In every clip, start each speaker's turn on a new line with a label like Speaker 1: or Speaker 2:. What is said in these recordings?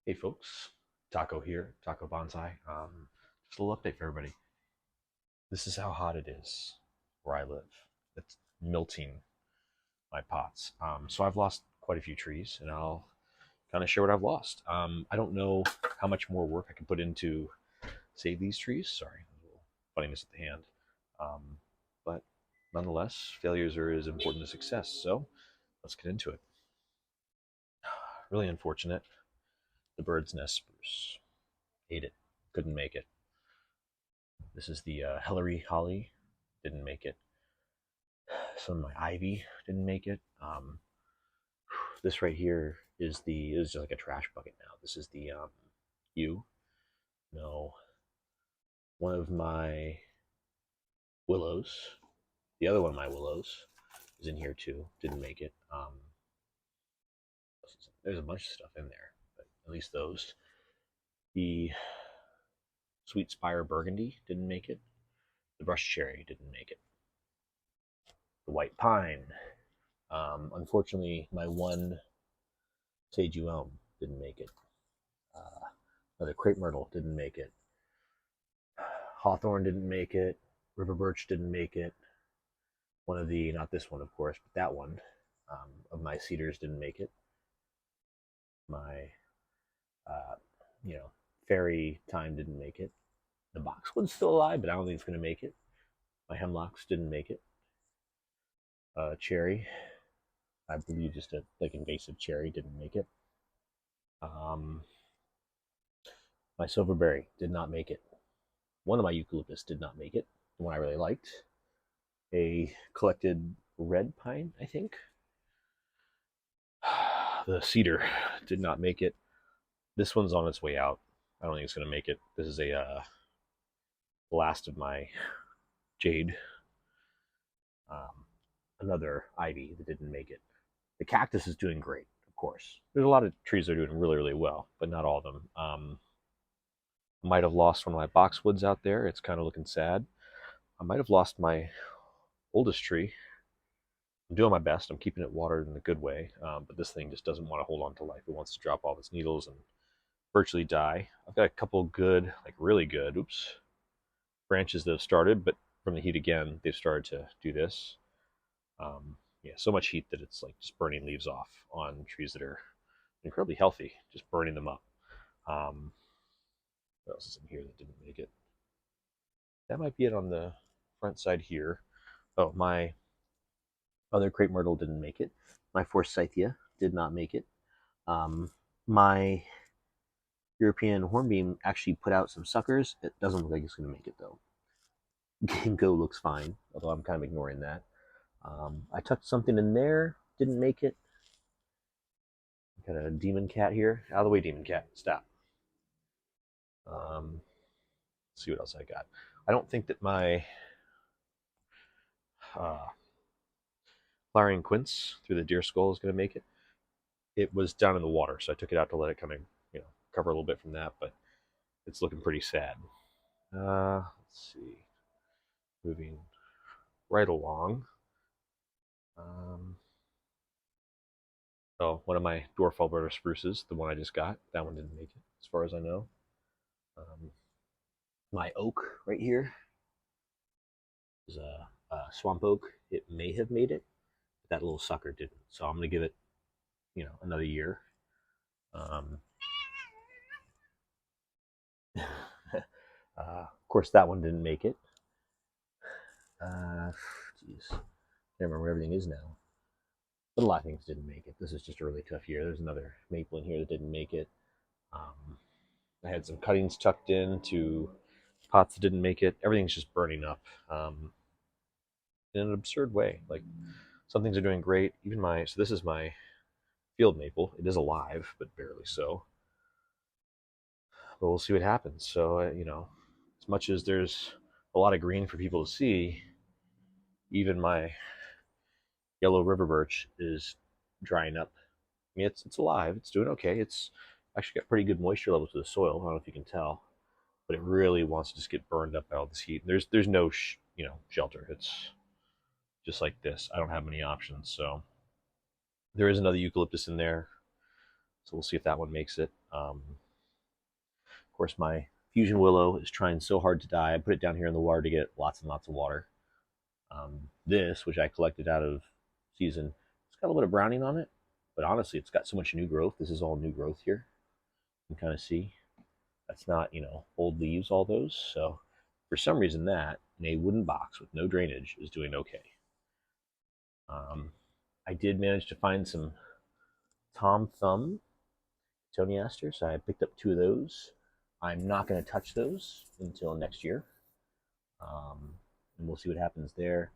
Speaker 1: Hey folks, Taco here, Taco Bonsai. Just a little update for everybody. This is how hot it is where I live. It's melting my pots. So I've lost quite a few trees, and I'll kind of share what I've lost. I don't know how much more work I can put into save these trees. Sorry, a little funniness at the hand. Um, but nonetheless, failures are as important as success. So let's get into it. Really unfortunate. The bird's nest spruce. Ate it. Couldn't make it. This is the Hillary Holly. Didn't make it. Some of my ivy didn't make it. This right here is just like a trash bucket now. This is the yew. No, one of my willows. The other one of my willows is in here too. Didn't make it. There's a bunch of stuff in there, but at least those. The sweet spire burgundy didn't make it. The brush cherry didn't make it. The white pine. Unfortunately, my one sage elm didn't make it. The crepe myrtle didn't make it. Hawthorn didn't make it. River birch didn't make it. One of the, not this one, of course, but that one of my cedars didn't make it. My, uh, fairy thyme didn't make it. The boxwood's still alive, but I don't think it's going to make it. My hemlocks didn't make it. Cherry, I believe just a like invasive cherry didn't make it. My silverberry did not make it. One of my eucalyptus did not make it. The one I really liked. A collected red pine, I think. The cedar did not make it. This one's on its way out. I don't think it's going to make it. This is a last of my jade. Another ivy that didn't make it. The cactus is doing great, of course. There's a lot of trees that are doing really, really well, but not all of them. Might have lost one of my boxwoods out there. It's kind of looking sad. I might have lost my oldest tree. I'm doing my best. I'm keeping it watered in a good way, but this thing just doesn't want to hold on to life. It wants to drop all of its needles and virtually die. I've got a couple good, like really good, branches that have started, but from the heat again, they've started to do this. Yeah, so much heat that it's like just burning leaves off on trees that are incredibly healthy, just burning them up. What else is in here that didn't make it? That might be it on the front side here. Oh, my other crepe myrtle didn't make it. My forsythia did not make it. My European hornbeam actually put out some suckers. It doesn't look like it's going to make it though. Ginkgo looks fine, although I'm kind of ignoring that. I tucked something in there, didn't make it. Got a demon cat here. Out of the way, demon cat. Stop. Let's see what else I got. I don't think that my flowering quince through the deer skull is going to make it. It was down in the water, so I took it out to let it kind of, cover a little bit from that, but it's looking pretty sad. Let's see. Moving right along. One of my dwarf Alberta spruces, the one I just got, that one didn't make it, as far as I know. My oak right here is a swamp oak. It may have made it, but that little sucker didn't. So I'm going to give it, another year. Of course, that one didn't make it. Jeez, can't remember where everything is now. But a lot of things didn't make it. This is just a really tough year. There's another maple in here that didn't make it. I had some cuttings tucked in to pots that didn't make it. Everything's just burning up in an absurd way. Like some things are doing great. Even so this is my field maple. It is alive, but barely so. But we'll see what happens. So, as much as there's a lot of green for people to see, even my yellow river birch is drying up. I mean, it's alive. It's doing okay. It's actually got pretty good moisture levels to the soil. I don't know if you can tell, but it really wants to just get burned up by all this heat. There's no shelter. It's just like this. I don't have many options. So there is another eucalyptus in there. So we'll see if that one makes it. Of course, my fusion willow is trying so hard to die. I put it down here in the water to get lots and lots of water. This, which I collected out of season, it's got a little bit of browning on it, but honestly, it's got so much new growth. This is all new growth here. You can kind of see that's not, old leaves, all those. So for some reason, that in a wooden box with no drainage is doing okay. I did manage to find some Tom Thumb Toniaster, so I picked up 2 of those. I'm not going to touch those until next year. And we'll see what happens there.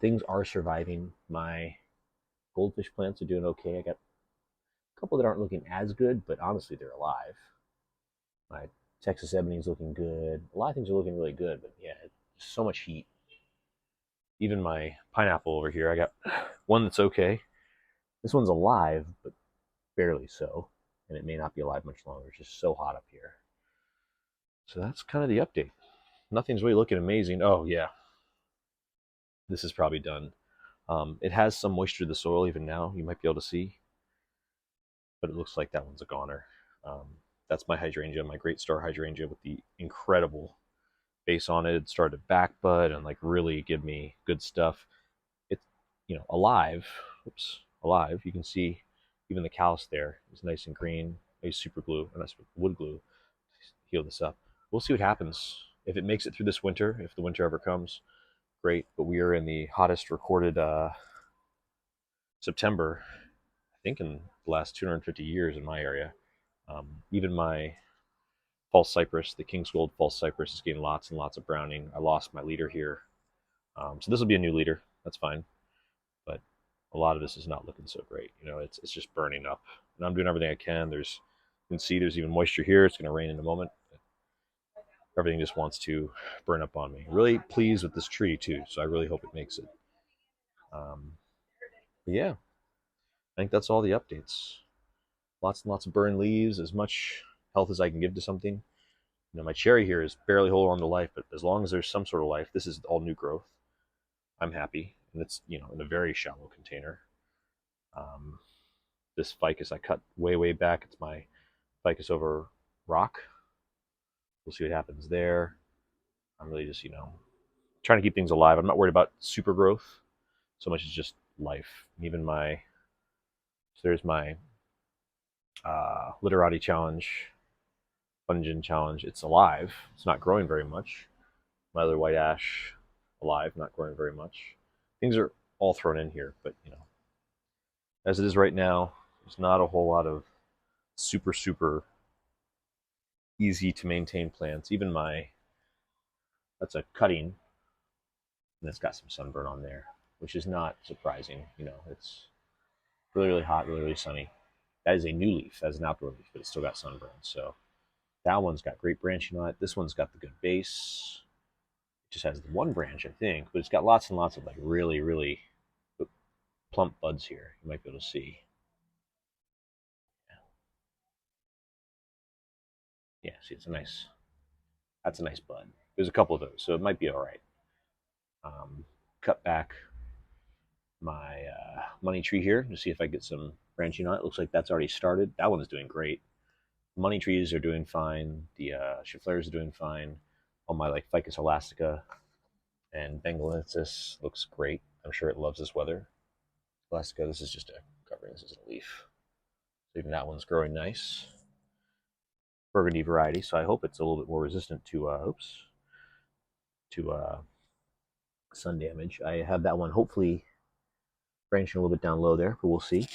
Speaker 1: Things are surviving. My goldfish plants are doing okay. I got a couple that aren't looking as good, but honestly, they're alive. My Texas ebony is looking good. A lot of things are looking really good, but yeah, so much heat. Even my pineapple over here, I got one that's okay. This one's alive, but barely so, and it may not be alive much longer. It's just so hot up here. So that's kind of the update. Nothing's really looking amazing. Oh yeah, this is probably done. It has some moisture to the soil even now. You might be able to see, but it looks like that one's a goner. That's my hydrangea, my Great Star hydrangea with the incredible base on it. It started to back bud and like really give me good stuff. It's alive. Oops, alive. You can see even the callus there is nice and green. I use super glue and that's wood glue to heal this up. We'll see what happens. If it makes it through this winter, if the winter ever comes, great. But we are in the hottest recorded September, I think, in the last 250 years in my area. Even my false cypress, the King's Gold false cypress, is getting lots and lots of browning. I lost my leader here. So this will be a new leader. That's fine. But a lot of this is not looking so great. It's just burning up. And I'm doing everything I can. You can see there's even moisture here. It's going to rain in a moment. Everything just wants to burn up on me. Really pleased with this tree too. So I really hope it makes it. But yeah, I think that's all the updates. Lots and lots of burned leaves, as much health as I can give to something. My cherry here is barely holding on to life, but as long as there's some sort of life, this is all new growth. I'm happy, and it's in a very shallow container. This ficus I cut way back. It's my ficus over rock. We'll see what happens there. I'm really just trying to keep things alive. I'm not worried about super growth so much as just life. And even there's my Literati challenge, Fungin challenge. It's alive. It's not growing very much. My other white ash, alive, not growing very much. Things are all thrown in here, but as it is right now, there's not a whole lot of super easy to maintain plants. Even that's a cutting, and it's got some sunburn on there, which is not surprising. It's really hot, really sunny. That is a new leaf. That is an outdoor leaf, but it's still got sunburn. So that one's got great branching on it. This one's got the good base. It just has the one branch, I think, but it's got lots and lots of like really plump buds here. You might be able to see. Yeah, see, that's a nice bud. There's a couple of those, so it might be all right. Cut back my money tree here to see if I get some branching on it. Looks like that's already started. That one is doing great. Money trees are doing fine. The Chifleurs are doing fine. All my like Ficus elastica and Bengalensis looks great. I'm sure it loves this weather. Elastica, this is just a covering. This isn't a leaf. So even that one's growing nice. Burgundy variety, so I hope it's a little bit more resistant to sun damage. I have that one hopefully branching a little bit down low there, but we'll see.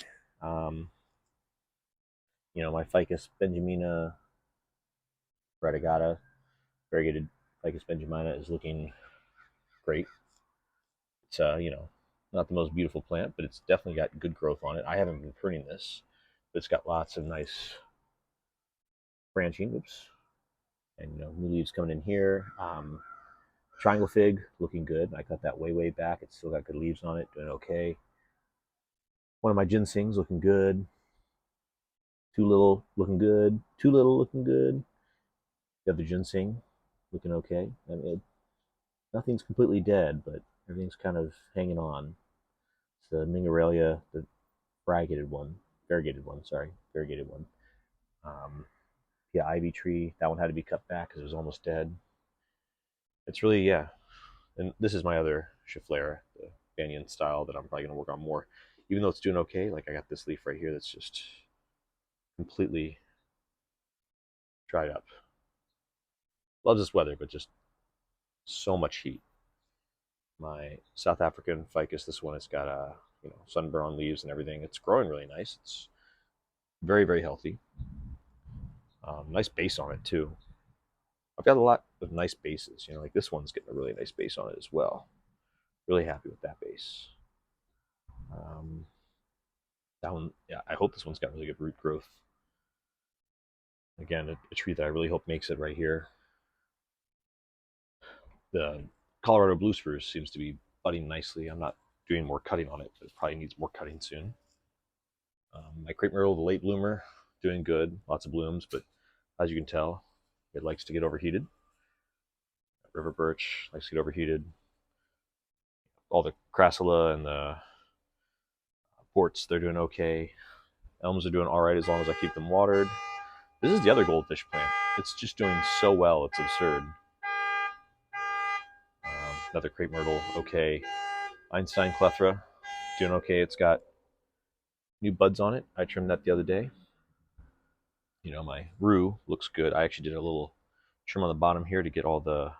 Speaker 1: My Ficus benjamina reticata, variegated Ficus benjamina is looking great. It's not the most beautiful plant, but it's definitely got good growth on it. I haven't been pruning this, but it's got lots of nice branching. Oops. And new leaves coming in here. Triangle fig looking good. I cut that way back. It's still got good leaves on it, doing okay. One of my ginsengs looking good. Too little looking good. Too little looking good. The other ginseng looking okay. I mean, nothing's completely dead, but everything's kind of hanging on. It's the Mingorelia, the variegated one. variegated one. Sorry, variegated one. Yeah, ivy tree. That one had to be cut back because it was almost dead. It's really, yeah. And this is my other Schefflera, the Banyan style that I'm probably gonna work on more. Even though it's doing okay, like I got this leaf right here that's just completely dried up. Loves this weather, but just so much heat. My South African ficus, this one has got sunburn on leaves and everything. It's growing really nice. It's very, very healthy. Nice base on it too. I've got a lot of nice bases. Like this one's getting a really nice base on it as well. Really happy with that base. Um, that one, yeah, I hope this one's got really good root growth. Again, a tree that I really hope makes it right here. The Colorado blue spruce seems to be budding nicely. I'm not doing more cutting on it, but it probably needs more cutting soon. My crepe myrtle, the late bloomer, doing good. Lots of blooms, but as you can tell, it likes to get overheated. River birch likes to get overheated. All the crassula and the ports, they're doing okay. Elms are doing all right as long as I keep them watered. This is the other goldfish plant. It's just doing so well, it's absurd. Another crepe myrtle, okay. Einstein clethra, doing okay. It's got new buds on it. I trimmed that the other day. My rue looks good. I actually did a little trim on the bottom here to get all the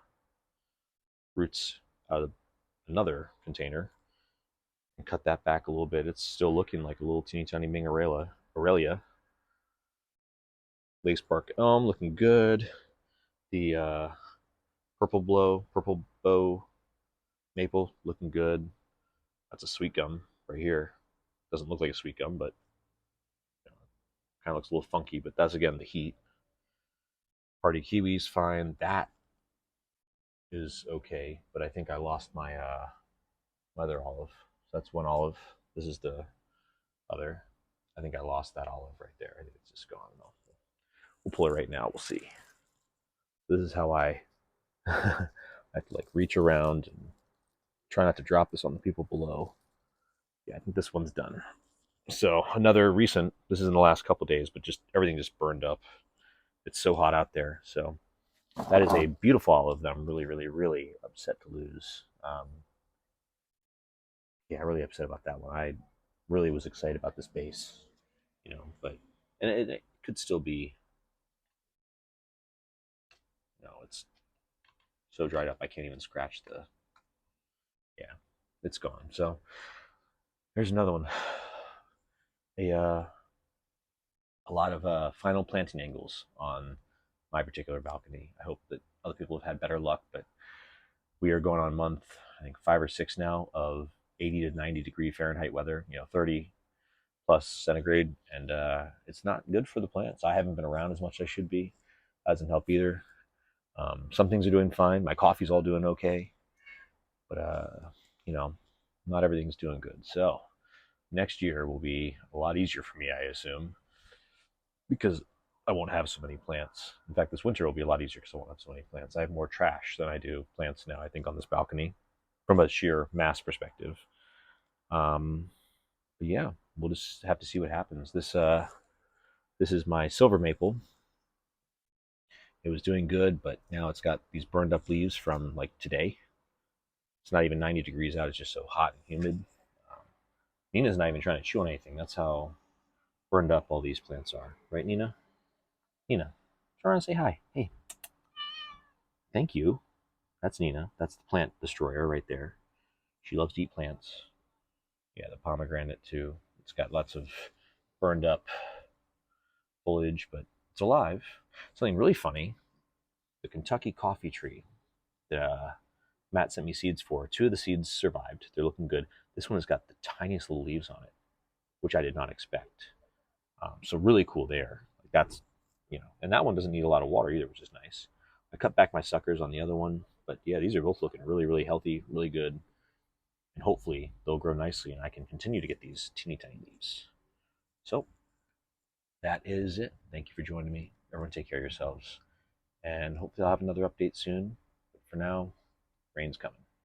Speaker 1: roots out of another container and cut that back a little bit. It's still looking like a little teeny tiny Ming Aurelia. Lace bark elm looking good. The purple bow maple looking good. That's a sweet gum right here. Doesn't look like a sweet gum, but kind of looks a little funky. But that's again the heat. Hardy kiwi's fine. That is okay, but I think I lost my other olive. So that's one olive. This is the other. I think I lost that olive right there. I think it's just gone. No. We'll pull it right now. We'll see. This is how I have to like reach around and try not to drop this on the people below. Yeah, I think this one's done. So another recent, this is in the last couple of days, but just everything just burned up. It's so hot out there. So that is a beautiful olive that I'm really, really, really upset to lose. Yeah, really upset about that one. I really was excited about this base, but and it could still be, it's so dried up I can't even scratch the. Yeah, it's gone. So there's another one. A lot of final planting angles on my particular balcony. I hope that other people have had better luck, but we are going on month, I think 5 or 6 now of 80 to 90 degree Fahrenheit weather, 30 plus centigrade, and it's not good for the plants. I haven't been around as much as I should be. Hasn't helped either. Some things are doing fine. My coffee's all doing okay, but not everything's doing good. So next year will be a lot easier for me, I assume, because I won't have so many plants. In fact, this winter will be a lot easier because I won't have so many plants. I have more trash than I do plants now, I think, on this balcony from a sheer mass perspective. But yeah, we'll just have to see what happens. This is my silver maple. It was doing good, but now it's got these burned up leaves from like today. It's not even 90 degrees out. It's just so hot and humid. Nina's not even trying to chew on anything. That's how burned up all these plants are. Right, Nina? Nina, turn around and say hi. Hey. Thank you. That's Nina. That's the plant destroyer right there. She loves to eat plants. Yeah, the pomegranate too. It's got lots of burned up foliage, but it's alive. Something really funny. The Kentucky coffee tree that Matt sent me seeds for. 2 of the seeds survived. They're looking good. This one has got the tiniest little leaves on it, which I did not expect. So really cool there. Like that's, and that one doesn't need a lot of water either, which is nice. I cut back my suckers on the other one, but yeah, these are both looking really, really healthy, really good. And hopefully they'll grow nicely and I can continue to get these teeny tiny leaves. So that is it. Thank you for joining me. Everyone take care of yourselves. And hopefully I'll have another update soon. But for now, rain's coming.